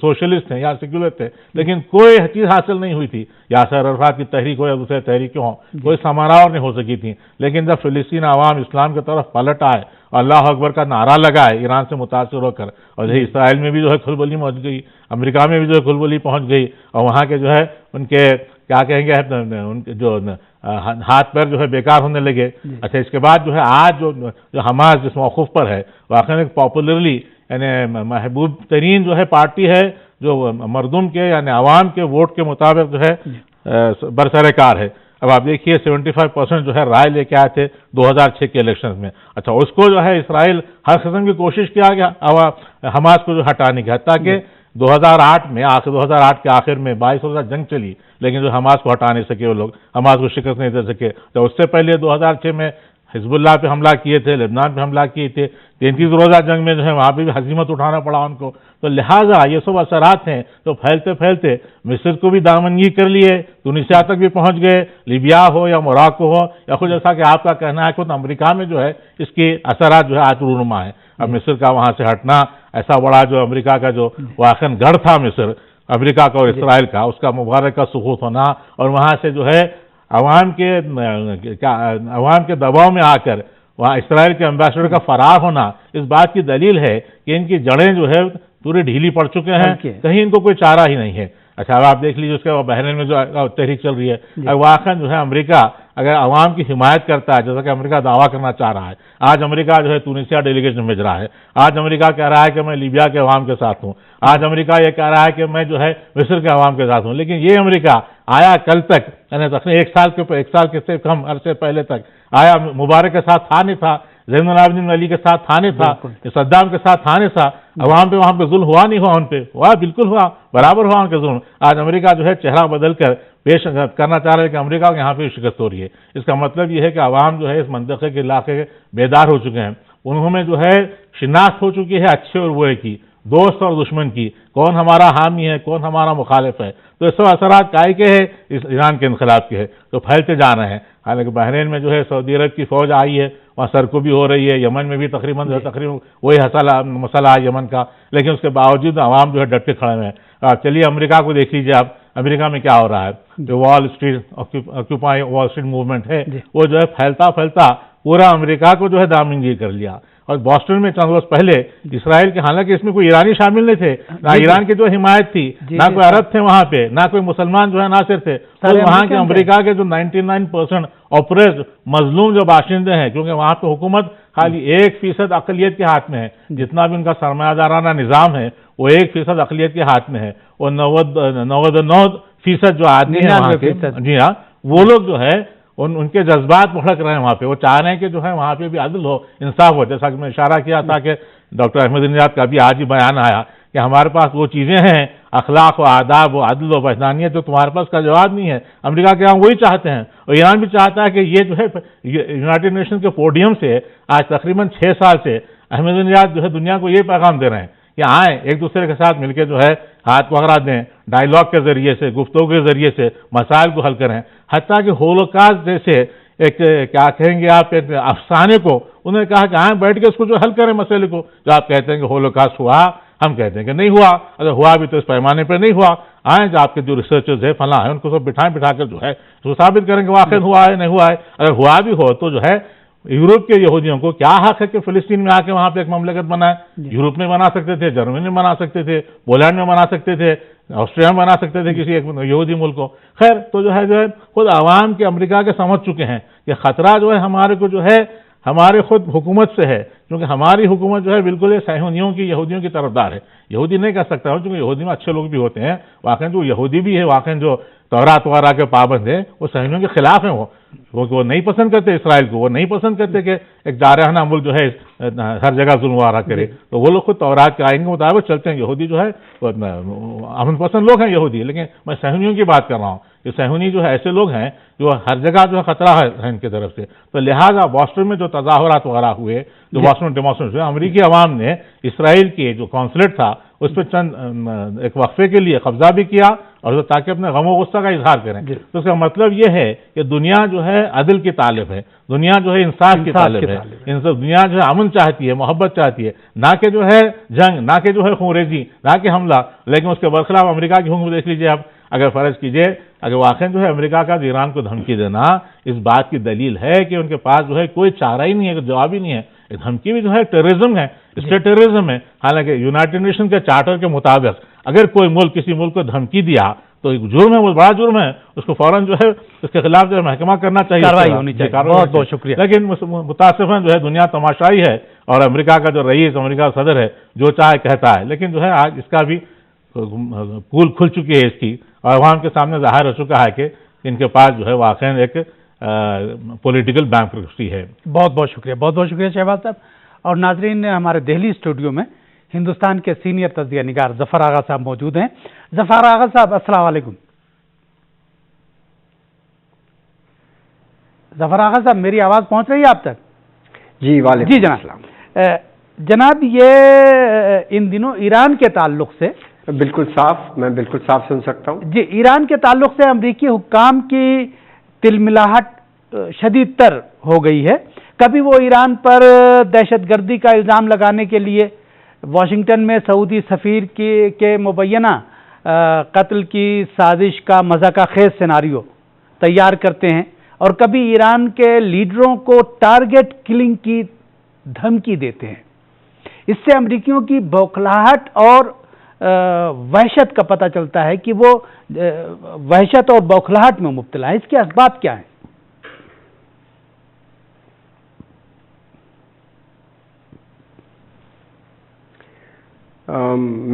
S2: سوشلسٹ ہیں یا سیکولر تھے، لیکن کوئی چیز حاصل نہیں ہوئی تھی، یاسر عرفات کی تحریک ہو یا دوسرے تحریکیں ہوں، کوئی سماراور نہیں ہو سکی تھی۔ لیکن جب فلسطین عوام اسلام کی طرف پلٹ آئے اور اللہ اکبر کا نعرہ لگائے ایران سے متاثر ہو کر، اور اسرائیل میں بھی جو ہے کھلبلی پہنچ گئی، امریکہ میں بھی جو ہے کھلبلی پہنچ گئی، اور وہاں کے جو ہے ان کے کیا کہیں گے ان کے جو ہاتھ پیر جو ہے بیکار ہونے لگے۔ اچھا اس کے بعد جو ہے آج جو حماس جس موقف پر ہے، واقعی پاپولرلی یعنی محبوب ترین جو ہے پارٹی ہے جو مردم کے یعنی عوام کے ووٹ کے مطابق جو ہے برسر کار ہے۔ اب آپ دیکھیے 75% جو ہے رائے لے کے آئے تھے 2006 کے الیکشنز میں۔ اچھا اس کو جو ہے اسرائیل ہر قسم کی کوشش کیا گیا حماس کو جو ہٹانے کی، حتیٰ کہ 2008 میں 2008 کے آخر میں 22 روزہ جنگ چلی، لیکن جو حماس کو ہٹا نہیں سکے وہ لوگ، حماس کو شکست نہیں دے سکے۔ تو اس سے پہلے 2006 میں حزب اللہ پہ حملہ کیے تھے، لبنان پہ حملہ کیے تھے، 33 روزہ جنگ میں جو ہے وہاں پہ بھی ہزیمت اٹھانا پڑا ان کو۔ تو لہٰذا یہ سب اثرات ہیں تو پھیلتے پھیلتے مصر کو بھی دامنگیر کر لیے، تونسیہ تک بھی پہنچ گئے، لیبیا ہو یا موراکو ہو یا خود جیسا کہ آپ کا کہنا ہے خود امریکہ میں جو ہے اس کے اثرات جو ہے آج رونما ہے۔ اب مصر کا وہاں سے ہٹنا ایسا بڑا جو امریکہ کا جو واقعاً گڑھ تھا مصر، امریکہ کا اور اسرائیل کا، اس کا مبارک کا سقوط ہونا اور وہاں سے جو ہے عوام کے دباؤ میں آ کر وہاں اسرائیل کے امبیسڈر کا فرار ہونا اس بات کی دلیل ہے کہ ان کی جڑیں جو ہے پوری ڈھیلی پڑ چکے ہیں، کہیں ان کو کوئی چارہ ہی نہیں ہے۔ اچھا اب آپ دیکھ لیجیے اس کے بحرین میں جو تحریک چل رہی ہے، واقعا جو ہے امریکہ اگر عوام کی حمایت کرتا ہے جیسا کہ امریکہ دعویٰ کرنا چاہ رہا ہے، آج امریکہ جو ہے تونسیہ ڈیلیگیشن بھیج رہا ہے، آج امریکہ کہہ رہا ہے کہ میں لیبیا کے عوام کے ساتھ ہوں، آج امریکہ یہ کہہ رہا ہے کہ میں جو ہے مصر کے عوام کے ساتھ ہوں، لیکن یہ امریکہ آیا کل تک، یعنی تقریباً ایک سال کے سے کم عرصے پہلے تک آیا مبارک کے ساتھ تھا نہیں تھا، زین العابدین علی کے ساتھ تھا نہیں تھا، صدام کے ساتھ تھا نہیں تھا، عوام پہ وہاں پہ ظلم ہوا نہیں ہوا، ان پہ ہوا، بالکل ہوا، برابر ہوا ان کے ظلم۔ آج امریکہ جو ہے چہرہ بدل کر پیش کرنا چاہ رہے ہیں کہ امریکہ یہاں پہ شکست ہو رہی ہے۔ اس کا مطلب یہ ہے کہ عوام جو ہے اس منطقے کے علاقے کے بیدار ہو چکے ہیں، انہوں میں جو ہے شناخت ہو چکی ہے اچھے اور برے کی، دوست اور دشمن کی، کون ہمارا حامی ہے کون ہمارا مخالف ہے۔ تو اس سے اثرات کائے کے ہیں اس ایران کے انقلاب کے ہے تو پھیلتے جا رہے ہیں۔ حالانکہ بحرین میں جو ہے سعودی عرب کی فوج آئی ہے، وہاں سرکوبی ہو رہی ہے، یمن میں بھی تقریباً وہی مسئلہ ہے یمن کا، لیکن اس کے باوجود عوام جو ہے ڈٹ کے کھڑے ہوئے ہیں۔ چلیے امریکہ کو دیکھ لیجیے آپ، امریکہ میں کیا ہو رہا ہے، جو وال اسٹریٹ موومنٹ ہے وہ جو ہے پھیلتا پورا امریکہ کو جو ہے دامنگیر کر لیا۔ اور بوسٹن میں چند روز پہلے اسرائیل کے، حالانکہ اس میں کوئی ایرانی شامل نہیں تھے، نہ ایران کی جو حمایت تھی، نہ کوئی عرب تھے وہاں پہ، نہ کوئی مسلمان جو ہے ناصر تھے، وہاں کے امریکہ کے جو 99% اپریسڈ مظلوم جو باشندے ہیں، کیونکہ وہاں پہ حکومت خالی 1% اقلیت کے ہاتھ میں ہے، جتنا بھی ان کا سرمایہ دارانہ نظام ہے وہ 1% اقلیت کے ہاتھ میں ہے، اور 99% جو آدمی ہیں وہاں کے، جی ہاں، وہ لوگ جو ہے ان کے جذبات بھڑک رہے ہیں وہاں پہ، وہ چاہ رہے ہیں کہ جو ہے وہاں پہ بھی عدل ہو، انصاف ہو۔ جیسا کہ میں اشارہ کیا تھا کہ ڈاکٹر احمد نژاد کا بھی آج ہی بیان آیا کہ ہمارے پاس وہ چیزیں ہیں، اخلاق و آداب و عدل و وحدانیت، جو تمہارے پاس کا جواب نہیں ہے۔ امریکہ کے ہاں وہی چاہتے ہیں، اور ایران بھی چاہتا ہے کہ یہ جو ہے یونائٹڈ نیشن کے پوڈیم سے آج تقریباً 6 سال سے احمد نژاد جو ہے دنیا کو یہ پیغام دے رہے ہیں کہ آئیں ایک دوسرے کے ساتھ مل کے جو ہے ہاتھ پکڑا دیں، ڈائیلاگ کے ذریعے سے، گفتگو کے ذریعے سے مسائل کو حل کریں، حتیٰ کہ ہولوکاسٹ جیسے ایک کیا کہیں گے آپ افسانے کو انہوں نے کہا کہ آئیں بیٹھ کے اس کو جو حل کریں مسئلے کو۔ جو آپ کہتے ہیں کہ ہولوکاسٹ ہوا، ہم کہتے ہیں کہ نہیں ہوا، اگر ہوا بھی تو اس پیمانے پہ نہیں ہوا، آئیں جو آپ کے جو ریسرچرز ہیں فلاں ہیں ان کو سب بٹھا کر جو ہے اس کو ثابت کریں کہ واقعی ہوا ہے نہیں ہوا ہے۔ اگر ہوا بھی ہو تو جو ہے یورپ کے یہودیوں کو کیا حق ہے کہ فلسطین میں آ کے وہاں پہ ایک مملکت بنائے؟ یورپ میں بنا سکتے تھے، جرمنی میں بنا سکتے تھے، پولینڈ میں بنا سکتے تھے، آسٹریا میں بنا سکتے تھے کسی ایک یہودی ملک کو۔ خیر تو جو ہے خود عوام کے امریکہ کے سمجھ چکے ہیں کہ خطرہ جو ہے ہمارے کو جو ہے ہمارے خود حکومت سے ہے، کیونکہ ہماری حکومت جو ہے بالکل صہیونیوں کی، یہودیوں کی طرفدار ہے۔ یہودی نہیں کہہ سکتا ہوں کیونکہ یہودی میں اچھے لوگ بھی ہوتے ہیں، واقعی جو یہودی بھی ہے، واقعی جو تورات وغیرہ کے پابند ہیں وہ صہیونیوں کے خلاف ہیں، وہ نہیں پسند کرتے اسرائیل کو، وہ نہیں پسند کرتے کہ ایک جارحانہ ملک جو ہے ہر جگہ ظلم وغیرہ کرے، تو وہ لوگ خود تورات کے آئین کے مطابق چلتے ہیں۔ یہودی جو ہے امن پسند لوگ ہیں یہودی، لیکن میں صہیونیوں کی بات کر رہا ہوں کہ صہیونی جو ہے ایسے لوگ ہیں جو ہر جگہ جو ہے خطرہ ہے ان کی طرف سے۔ تو لہٰذا بوسٹن میں جو تظاہرات وغیرہ ہوئے، جو بوسٹن ڈیمانسٹریشن ہوئے، امریکی عوام نے اسرائیل کے جو قونصلیٹ تھا اس پہ چند ایک وقفے کے لیے قبضہ بھی کیا، اور تاکہ اپنے غم و غصہ کا اظہار کریں۔ تو اس کا مطلب یہ ہے کہ دنیا جو ہے عدل کی طالب ہے، دنیا جو ہے انصاف کی طالب ہے، دنیا جو ہے امن چاہتی ہے، محبت چاہتی ہے، نہ کہ جو ہے جنگ، نہ کہ جو ہے خونریزی، نہ کہ حملہ۔ لیکن اس کے برخلاف امریکہ کی حکم دیکھ لیجیے آپ، اگر فرض کیجئے اگر واقعی جو ہے امریکہ کا ایران کو دھمکی دینا اس بات کی دلیل ہے کہ ان کے پاس جو ہے کوئی چارہ ہی نہیں ہے، کوئی جواب ہی نہیں ہے۔ دھمکی بھی جو ہے ٹیررزم ہے، اسٹیٹ ٹیررزم ہے۔ حالانکہ یونائٹڈ نیشن کے چارٹر کے مطابق اگر کوئی ملک کسی ملک کو دھمکی دیا تو ایک جرم ہے، وہ بڑا جرم ہے، اس کو فوراً جو ہے اس کے خلاف جو ہے محکمہ کرنا چاہیے،
S1: کارروائی ہونی چاہیے۔ بہت بہت شکریہ۔
S2: لیکن متاسفاً جو ہے دنیا تماشائی ہے، اور امریکہ کا جو رئیس، امریکہ کا صدر ہے جو چاہے کہتا ہے، لیکن جو ہے آج اس کا بھی پول کھل چکی ہے اس کی، اور عوام کے سامنے ظاہر ہو چکا ہے کہ ان کے پاس جو ہے واقعی ایک پولیٹیکل بینکرپسی ہے۔
S1: بہت بہت شکریہ، بہت بہت شکریہ شہباز صاحب۔ اور ناظرین، ہمارے دہلی اسٹوڈیو میں ہندوستان کے سینئر تجزیہ نگار ظفر آغا صاحب موجود ہیں۔ ظفر آغا صاحب السلام علیکم۔ ظفر آغا صاحب میری آواز پہنچ رہی ہے آپ تک؟
S4: جی وعلیکم
S1: جی جناب۔ جناب یہ ان دنوں ایران کے تعلق سے
S4: بالکل صاف، میں بالکل صاف سن سکتا ہوں۔
S1: جی، ایران کے تعلق سے امریکی حکام کی تلملاہٹ شدید تر ہو گئی ہے۔ کبھی وہ ایران پر دہشت گردی کا الزام لگانے کے لیے واشنگٹن میں سعودی سفیر کے مبینہ قتل کی سازش کا مزہ کا خیز سیناریو تیار کرتے ہیں اور کبھی ایران کے لیڈروں کو ٹارگٹ کلنگ کی دھمکی دیتے ہیں۔ اس سے امریکیوں کی بوکھلاہٹ اور وحشت کا پتہ چلتا ہے کہ وہ وحشت اور بوکھلاہٹ میں مبتلا ہے۔ اس کے اسباب کیا ہیں؟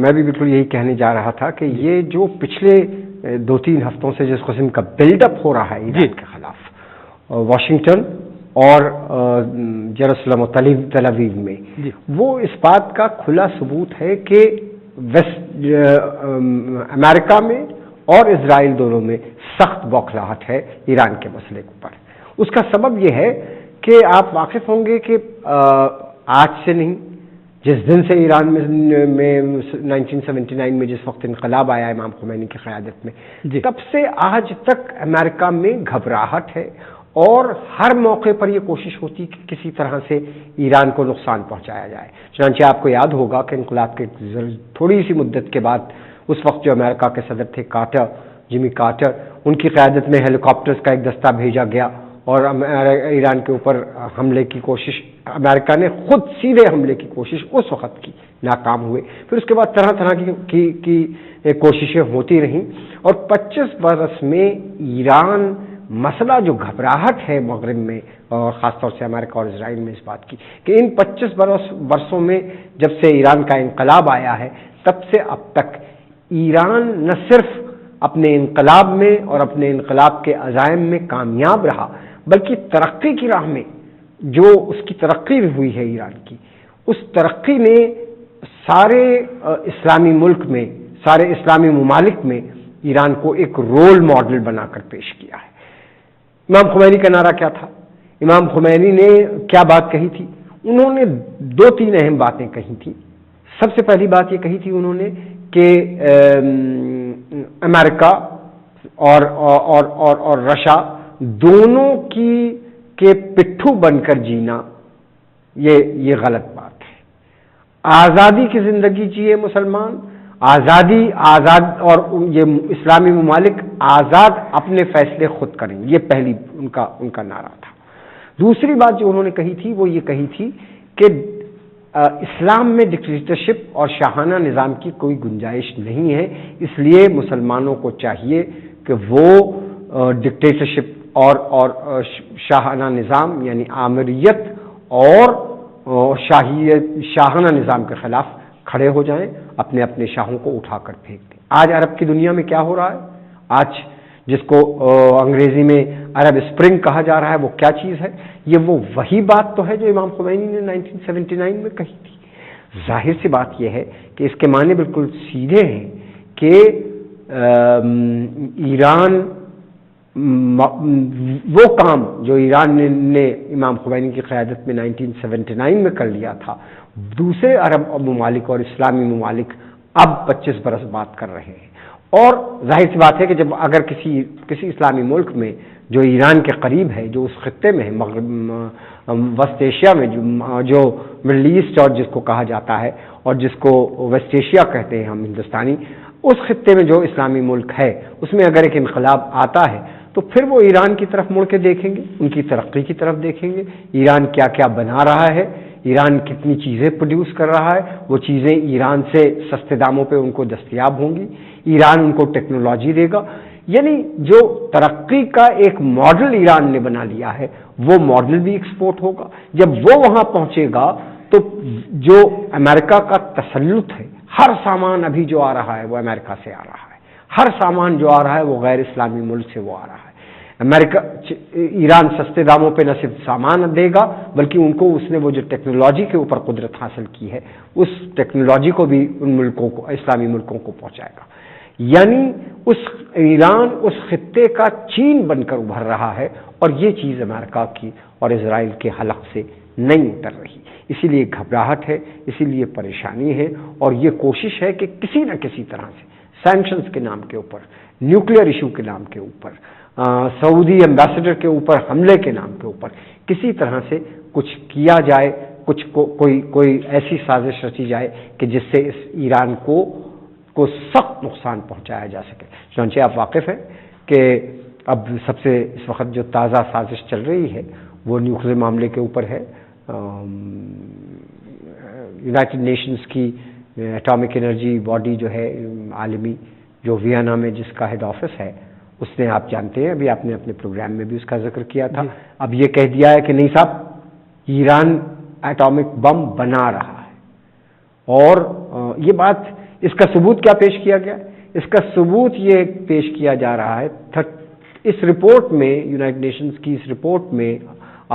S4: میں بھی بالکل یہی کہنے جا رہا تھا کہ یہ جو پچھلے 2-3 ہفتوں سے جس قسم کا بلڈ اپ ہو رہا ہے ایران کے خلاف واشنگٹن اور یروشلم و تل ابیب میں، وہ اس بات کا کھلا ثبوت ہے کہ امریکہ میں اور اسرائیل دونوں میں سخت بوکھلاہٹ ہے ایران کے مسئلے پر۔ اس کا سبب یہ ہے کہ آپ واقف ہوں گے کہ آج سے نہیں، جس دن سے ایران میں 1979 میں جس وقت انقلاب آیا امام خمینی کی قیادت میں، تب سے آج تک امریکہ میں گھبراہٹ ہے اور ہر موقع پر یہ کوشش ہوتی کہ کسی طرح سے ایران کو نقصان پہنچایا جائے۔ چنانچہ آپ کو یاد ہوگا کہ انقلاب کے تھوڑی سی مدت کے بعد اس وقت جو امریکہ کے صدر تھے جمی کارٹر، ان کی قیادت میں ہیلی کاپٹرز کا ایک دستہ بھیجا گیا اور ایران کے اوپر حملے کی کوشش، امریکہ نے خود سیدھے حملے کی کوشش اس وقت کی، ناکام ہوئے۔ پھر اس کے بعد طرح طرح کی کوششیں ہوتی رہیں اور 25 برس میں ایران مسئلہ جو گھبراہٹ ہے مغرب میں اور خاص طور سے امریکہ اور اسرائیل میں اس بات کی کہ ان 25 برسوں میں جب سے ایران کا انقلاب آیا ہے تب سے اب تک ایران نہ صرف اپنے انقلاب میں اور اپنے انقلاب کے عزائم میں کامیاب رہا بلکہ ترقی کی راہ میں جو اس کی ترقی ہوئی ہے ایران کی، اس ترقی نے سارے اسلامی ملک میں، سارے اسلامی ممالک میں ایران کو ایک رول ماڈل بنا کر پیش کیا ہے۔ امام خمینی کا نعرہ کیا تھا؟ امام خمینی نے کیا بات کہی تھی؟ انہوں نے 2-3 اہم باتیں کہی تھیں۔ سب سے پہلی بات یہ کہی تھی انہوں نے کہ امریکہ اور رشیا دونوں کے پٹھو بن کر جینا یہ غلط بات ہے۔ آزادی کی زندگی جیے مسلمان، آزاد اور یہ اسلامی ممالک آزاد اپنے فیصلے خود کریں، یہ پہلی ان کا نعرہ تھا۔ دوسری بات جو انہوں نے کہی تھی وہ یہ کہی تھی کہ اسلام میں ڈکٹیٹرشپ اور شاہانہ نظام کی کوئی گنجائش نہیں ہے، اس لیے مسلمانوں کو چاہیے کہ وہ ڈکٹیٹرشپ اور شاہانہ نظام یعنی آمریت اور شاہانہ نظام کے خلاف کھڑے ہو جائیں، اپنے شاہوں کو اٹھا کر پھینک دیں۔ آج عرب کی دنیا میں کیا ہو رہا ہے؟ آج جس کو انگریزی میں عرب اسپرنگ کہا جا رہا ہے، وہ کیا چیز ہے؟ یہ وہ وہی بات تو ہے جو امام خمینی نے 1979 میں کہی تھی۔ ظاہر سی بات یہ ہے کہ اس کے معنی بالکل سیدھے ہیں کہ ایران وہ کام جو ایران نے امام خمینی کی قیادت میں 1979 میں کر لیا تھا، دوسرے عرب ممالک اور اسلامی ممالک اب 25 برس بعد کر رہے ہیں۔ اور ظاہر سی بات ہے کہ جب اگر کسی اسلامی ملک میں جو ایران کے قریب ہے، جو اس خطے میں ہے، وسط ایشیا میں جو مڈل ایسٹ اور جس کو کہا جاتا ہے اور جس کو ویسٹ ایشیا کہتے ہیں ہم ہندوستانی، اس خطے میں جو اسلامی ملک ہے اس میں اگر ایک انقلاب آتا ہے تو پھر وہ ایران کی طرف مڑ کے دیکھیں گے، ان کی ترقی کی طرف دیکھیں گے، ایران کیا کیا بنا رہا ہے، ایران کتنی چیزیں پروڈیوس کر رہا ہے، وہ چیزیں ایران سے سستے داموں پہ ان کو دستیاب ہوں گی، ایران ان کو ٹیکنالوجی دے گا۔ یعنی جو ترقی کا ایک ماڈل ایران نے بنا لیا ہے وہ ماڈل بھی ایکسپورٹ ہوگا۔ جب وہ وہاں پہنچے گا تو جو امریکہ کا تسلط ہے، ہر سامان ابھی جو آ رہا ہے وہ امریکہ سے آ رہا ہے، ہر سامان جو آ رہا ہے وہ غیر اسلامی ملک سے وہ آ رہا ہے۔ ایران سستے داموں پہ نہ صرف سامان دے گا بلکہ ان کو اس نے وہ جو ٹیکنالوجی کے اوپر قدرت حاصل کی ہے اس ٹیکنالوجی کو بھی ان ملکوں کو، اسلامی ملکوں کو پہنچائے گا۔ یعنی ایران اس خطے کا چین بن کر ابھر رہا ہے اور یہ چیز امریکہ کی اور اسرائیل کے حلق سے نہیں اتر رہی۔ اسی لیے گھبراہٹ ہے، اسی لیے پریشانی ہے اور یہ کوشش ہے کہ کسی نہ کسی طرح سے سینکشنز کے نام کے اوپر، نیوکلیئر ایشو کے نام کے اوپر، سعودی ایمبیسڈر کے اوپر حملے کے نام کے اوپر کسی طرح سے کچھ کیا جائے، کوئی ایسی سازش رچی جائے کہ جس سے اس ایران کو کو سخت نقصان پہنچایا جا سکے. چنانچہ آپ واقف ہیں کہ اب سب سے اس وقت جو تازہ سازش چل رہی ہے وہ نیوکلیر معاملے کے اوپر ہے. یونائٹڈ نیشنز کی ایٹامک انرجی باڈی جو ہے عالمی، جو وینا میں جس کا ہیڈ آفس ہے، اس نے، آپ جانتے ہیں، ابھی آپ نے اپنے پروگرام میں بھی اس کا ذکر کیا تھا، اب یہ کہہ دیا ہے کہ نہیں صاحب، ایران ایٹامک بم بنا رہا ہے. اور یہ بات، اس کا ثبوت کیا پیش کیا گیا؟ اس کا ثبوت یہ پیش کیا جا رہا ہے، اس رپورٹ میں، یونائٹڈ نیشنز کی اس رپورٹ میں،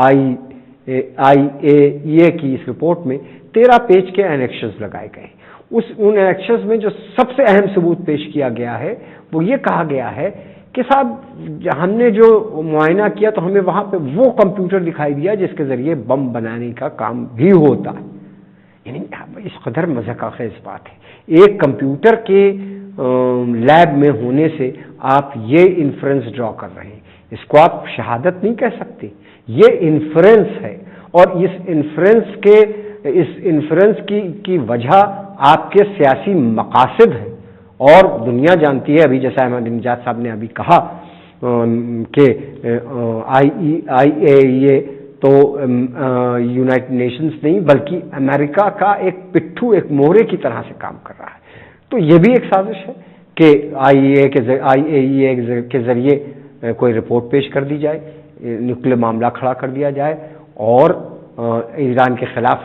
S4: IAEA کی اس رپورٹ میں 13 پیج کے انیکشنز لگائے گئے. ان انیکشنز میں جو سب سے اہم ثبوت پیش کیا گیا ہے وہ یہ کہا گیا ہے کہ صاحب ہم نے جو معائنہ کیا تو ہمیں وہاں پہ وہ کمپیوٹر دکھائی دیا جس کے ذریعے بم بنانے کا کام بھی ہوتا ہے. یعنی اس قدر مزہ کا خیز بات ہے. ایک کمپیوٹر کے لیب میں ہونے سے آپ یہ انفرنس ڈرا کر رہے ہیں، اس کو آپ شہادت نہیں کہہ سکتے، یہ انفرنس ہے. اور اس انفرنس کی وجہ آپ کے سیاسی مقاصد ہے. اور دنیا جانتی ہے، ابھی جیسا احمد نژاد صاحب نے ابھی کہا کہ IAEA تو یونائٹڈ نیشنز نہیں بلکہ امریکہ کا ایک پٹھو، ایک مورے کی طرح سے کام کر رہا ہے. تو یہ بھی ایک سازش ہے کہ IAEA کے ذریعے کوئی رپورٹ پیش کر دی جائے، نیوکلیر معاملہ کھڑا کر دیا جائے اور ایران کے خلاف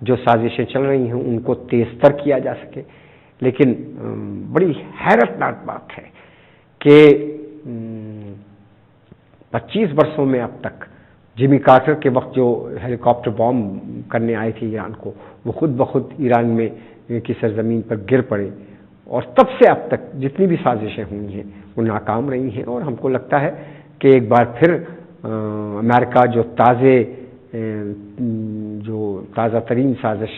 S4: جو سازشیں چل رہی ہیں ان کو تیز تر کیا جا سکے. لیکن بڑی حیرت ناک بات ہے کہ 25 برسوں میں اب تک جمی کارٹر کے وقت جو ہیلی کاپٹر بام کرنے آئے تھے ایران کو، وہ خود بخود ایران میں کی سرزمین پر گر پڑے، اور تب سے اب تک جتنی بھی سازشیں ہوئی ہیں وہ ناکام رہی ہیں. اور ہم کو لگتا ہے کہ ایک بار پھر امریکہ جو تازہ ترین سازش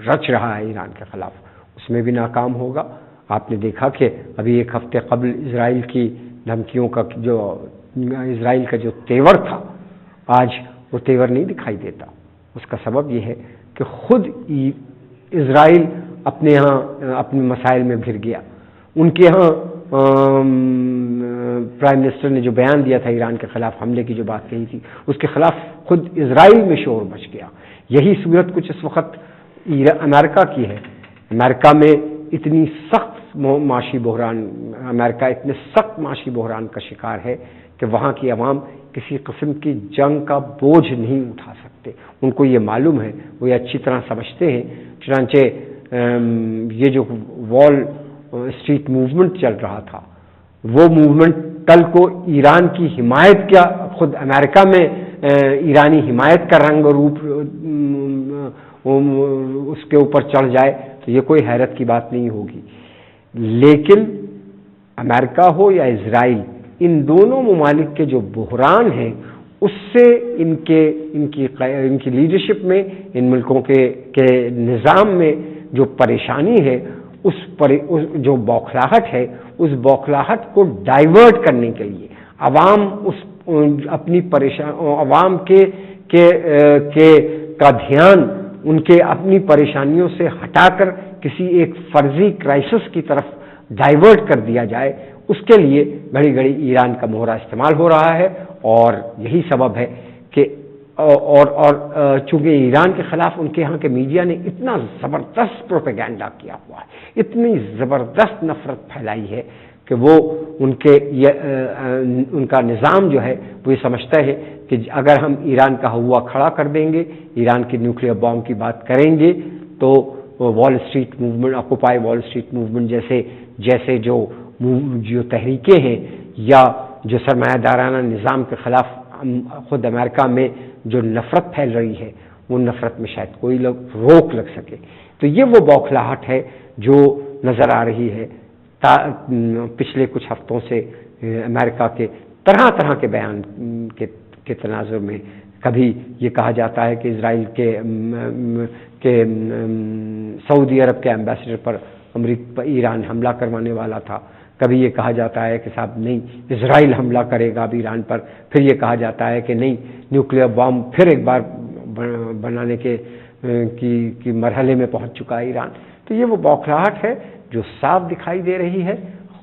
S4: رچ رہا ہے ایران کے خلاف، اس میں بھی ناکام ہوگا. آپ نے دیکھا کہ ابھی ایک ہفتے قبل اسرائیل کی دھمکیوں کا اسرائیل کا جو تیور تھا، آج وہ تیور نہیں دکھائی دیتا. اس کا سبب یہ ہے کہ خود اسرائیل اپنے ہاں اپنے مسائل میں گھر گیا. ان کے ہاں پرائم منسٹر نے جو بیان دیا تھا ایران کے خلاف حملے کی جو بات کہی تھی، اس کے خلاف خود اسرائیل میں شور مچ گیا. یہی صورت کچھ اس وقت امریکہ کی ہے. امریکہ میں اتنی سخت معاشی بحران، امریکہ اتنے سخت معاشی بحران کا شکار ہے کہ وہاں کی عوام کسی قسم کی جنگ کا بوجھ نہیں اٹھا سکتے. ان کو یہ معلوم ہے، وہ یہ اچھی طرح سمجھتے ہیں. چنانچہ یہ جو وال اسٹریٹ موومنٹ چل رہا تھا، وہ موومنٹ کل کو ایران کی حمایت، کیا خود امریکہ میں ایرانی حمایت کا رنگ اور روپ اس کے اوپر چڑھ جائے تو یہ کوئی حیرت کی بات نہیں ہوگی. لیکن امریکہ ہو یا اسرائیل، ان دونوں ممالک کے جو بحران ہیں اس سے ان کی لیڈرشپ میں، ان ملکوں کے نظام میں جو پریشانی ہے، اس جو بوکھلاہٹ ہے، اس بوکھلاہٹ کو ڈائیورٹ کرنے کے لیے عوام عوام کا دھیان ان کے اپنی پریشانیوں سے ہٹا کر کسی ایک فرضی کرائسس کی طرف ڈائیورٹ کر دیا جائے، اس کے لیے گھڑی گھڑی ایران کا مہرہ استعمال ہو رہا ہے. اور یہی سبب ہے کہ اور چونکہ ایران کے خلاف ان کے ہاں کے میڈیا نے اتنا زبردست پروپیگنڈا کیا ہوا ہے، اتنی زبردست نفرت پھیلائی ہے کہ وہ ان کا نظام جو ہے وہ یہ سمجھتا ہے کہ اگر ہم ایران کا ہوا کھڑا کر دیں گے، ایران کی نیوکلیر بام کی بات کریں گے، تو Wall Street movement, Occupy Wall Street movement جیسے جو تحریکیں ہیں یا جو سرمایہ دارانہ نظام کے خلاف خود امریکہ میں جو نفرت پھیل رہی ہے، وہ نفرت میں شاید کوئی روک لگ سکے. تو یہ وہ بوکھلاہٹ ہے جو نظر آ رہی ہے پچھلے کچھ ہفتوں سے امریکہ کے طرح طرح کے بیان کے تناظر میں. کبھی یہ کہا جاتا ہے کہ اسرائیل کے سعودی عرب کے ایمبیسڈر پر ایران حملہ کروانے والا تھا. کبھی یہ کہا جاتا ہے کہ صاحب نہیں، اسرائیل حملہ کرے گا اب ایران پر. پھر یہ کہا جاتا ہے کہ نہیں، نیوکلیر بام پھر ایک بار بنانے کی مرحلے میں پہنچ چکا ہے ایران. تو یہ وہ بوکھلاہٹ ہے جو صاف دکھائی دے رہی ہے،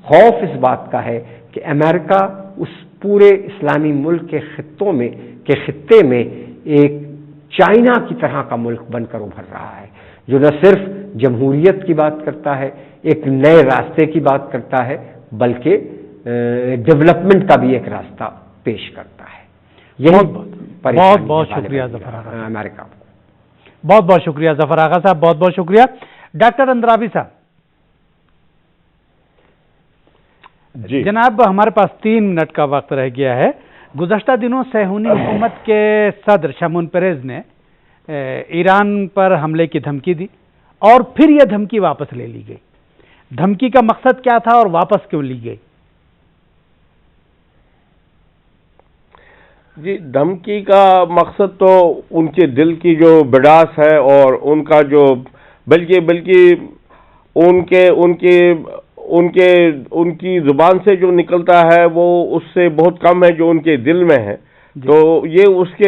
S4: خوف اس بات کا ہے کہ امریکہ اس پورے اسلامی ملک کے خطے میں ایک چائنا کی طرح کا ملک بن کر ابھر رہا ہے، جو نہ صرف جمہوریت کی بات کرتا ہے، ایک نئے راستے کی بات کرتا ہے، بلکہ ڈیولپمنٹ کا بھی ایک راستہ پیش کرتا ہے۔
S1: بہت بہت شکریہ ظفر آغا صاحب،
S4: امریکہ کو
S1: بہت بہت شکریہ ظفر آغا صاحب، بہت بہت شکریہ۔ ڈاکٹر اندرابی صاحب
S3: جی
S1: جناب، ہمارے پاس 3 منٹ کا وقت رہ گیا ہے۔ گزشتہ دنوں صہیونی حکومت کے صدر شمعون پریز نے ایران پر حملے کی دھمکی دی اور پھر یہ دھمکی واپس لے لی گئی۔ دھمکی کا مقصد کیا تھا اور واپس کیوں لی گئی؟
S3: جی، دھمکی کا مقصد تو ان کے دل کی جو بڑاس ہے اور ان کا جو بلکہ ان کی زبان سے جو نکلتا ہے وہ اس سے بہت کم ہے جو ان کے دل میں ہے۔ تو یہ اس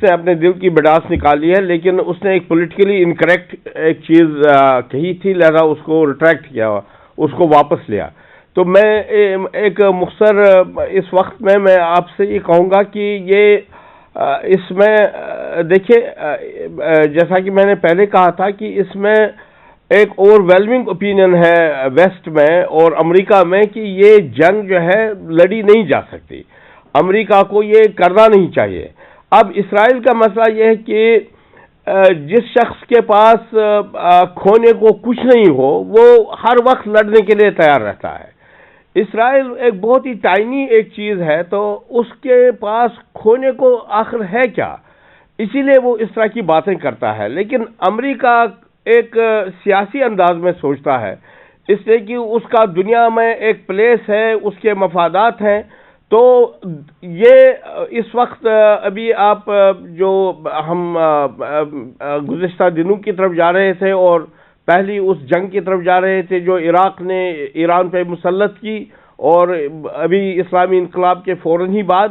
S3: نے اپنے دل کی بڑاس نکالی ہے، لیکن اس نے ایک پولیٹیکلی انکریکٹ ایک چیز کہی تھی، لہذا اس کو ریٹریکٹ کیا، اس کو واپس لیا۔ تو میں ایک مختصر اس وقت میں آپ سے یہ کہوں گا کہ اس میں دیکھیے، جیسا کہ میں نے پہلے کہا تھا کہ اس میں ایک اوور ویلمنگ اوپینین ہے ویسٹ میں اور امریکہ میں کہ یہ جنگ جو ہے لڑی نہیں جا سکتی، امریکہ کو یہ کرنا نہیں چاہیے۔ اب اسرائیل کا مسئلہ یہ ہے کہ جس شخص کے پاس کھونے کو کچھ نہیں ہو وہ ہر وقت لڑنے کے لیے تیار رہتا ہے۔ اسرائیل ایک بہت ہی ٹائنی ایک چیز ہے، تو اس کے پاس کھونے کو آخر ہے کیا، اسی لیے وہ اس طرح کی باتیں کرتا ہے۔ لیکن امریکہ ایک سیاسی انداز میں سوچتا ہے، اس لیے کہ اس کا دنیا میں ایک پلیس ہے، اس کے مفادات ہیں۔ تو یہ اس وقت ابھی آپ جو ہم گزشتہ دنوں کی طرف جا رہے تھے اور پہلی اس جنگ کی طرف جا رہے تھے جو عراق نے ایران پہ مسلط کی اور ابھی اسلامی انقلاب کے فوراً ہی بعد،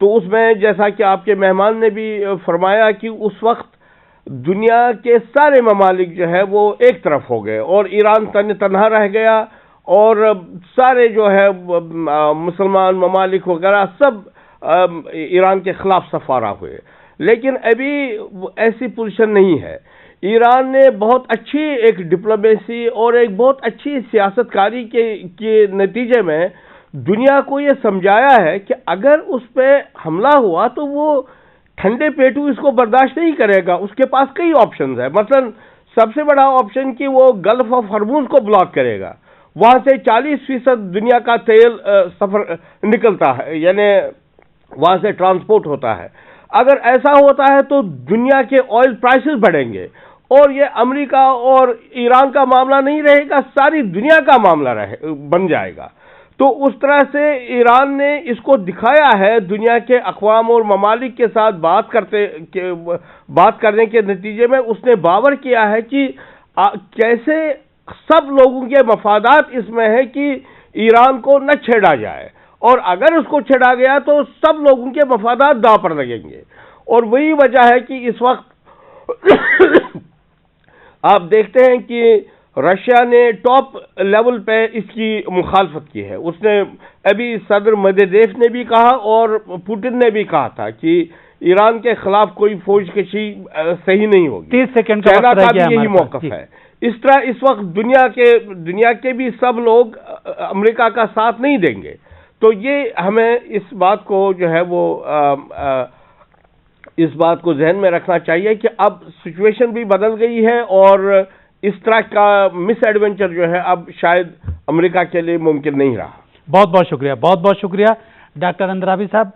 S3: تو اس میں جیسا کہ آپ کے مہمان نے بھی فرمایا کہ اس وقت دنیا کے سارے ممالک جو ہے وہ ایک طرف ہو گئے اور ایران تنہا رہ گیا اور سارے جو ہے مسلمان ممالک وغیرہ سب ایران کے خلاف سفارہ ہوئے۔ لیکن ابھی ایسی پوزیشن نہیں ہے۔ ایران نے بہت اچھی ایک ڈپلومیسی اور ایک بہت اچھی سیاست کاری کے نتیجے میں دنیا کو یہ سمجھایا ہے کہ اگر اس پہ حملہ ہوا تو وہ ٹھنڈے پیٹو اس کو برداشت نہیں کرے گا، اس کے پاس کئی آپشنز ہیں۔ مثلا سب سے بڑا آپشن کہ وہ گلف آف ہرموز کو بلاک کرے گا، وہاں سے 40% دنیا کا تیل سفر نکلتا ہے، یعنی وہاں سے ٹرانسپورٹ ہوتا ہے۔ اگر ایسا ہوتا ہے تو دنیا کے آئل پرائسز بڑھیں گے اور یہ امریکہ اور ایران کا معاملہ نہیں رہے گا، ساری دنیا کا معاملہ بن جائے گا۔ تو اس طرح سے ایران نے اس کو دکھایا ہے، دنیا کے اقوام اور ممالک کے ساتھ بات کرنے کے نتیجے میں اس نے باور کیا ہے کہ کیسے سب لوگوں کے مفادات اس میں ہے کہ ایران کو نہ چھیڑا جائے، اور اگر اس کو چھیڑا گیا تو سب لوگوں کے مفادات داؤ پر لگیں گے۔ اور وہی وجہ ہے کہ اس وقت آپ دیکھتے ہیں کہ رشیا نے ٹاپ لیول پہ اس کی مخالفت کی ہے۔ اس نے ابھی صدر مدیدیف نے بھی کہا اور پوٹن نے بھی کہا تھا کہ ایران کے خلاف کوئی فوج کشی صحیح نہیں ہوگی۔
S1: 30 سیکنڈ کا
S3: چائنا کا بھی یہی موقف ہے۔ اس طرح اس وقت دنیا کے بھی سب لوگ امریکہ کا ساتھ نہیں دیں گے۔ تو یہ ہمیں اس بات کو جو ہے وہ اس بات کو ذہن میں رکھنا چاہیے کہ اب سچویشن بھی بدل گئی ہے اور اس طرح کا مس ایڈونچر جو ہے اب شاید امریکہ کے لیے ممکن نہیں رہا۔
S1: بہت بہت شکریہ، بہت بہت شکریہ ڈاکٹر اندرابی صاحب۔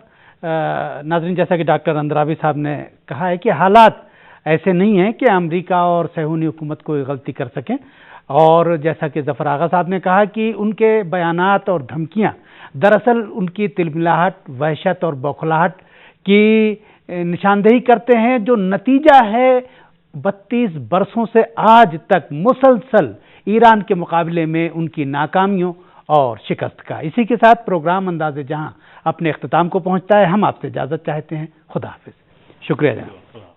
S1: ناظرین، جیسا کہ ڈاکٹر اندرابی صاحب نے کہا ہے کہ حالات ایسے نہیں ہیں کہ امریکہ اور صہیونی حکومت کوئی غلطی کر سکیں، اور جیسا کہ ظفر آغا صاحب نے کہا کہ ان کے بیانات اور دھمکیاں دراصل ان کی تلملاہٹ، وحشت اور بوکھلاہٹ کی نشاندہی کرتے ہیں، جو نتیجہ ہے 32 برسوں سے آج تک مسلسل ایران کے مقابلے میں ان کی ناکامیوں اور شکست کا۔ اسی کے ساتھ پروگرام انداز جہاں اپنے اختتام کو پہنچتا ہے۔ ہم آپ سے اجازت چاہتے ہیں۔ خدا حافظ۔ شکریہ جناب۔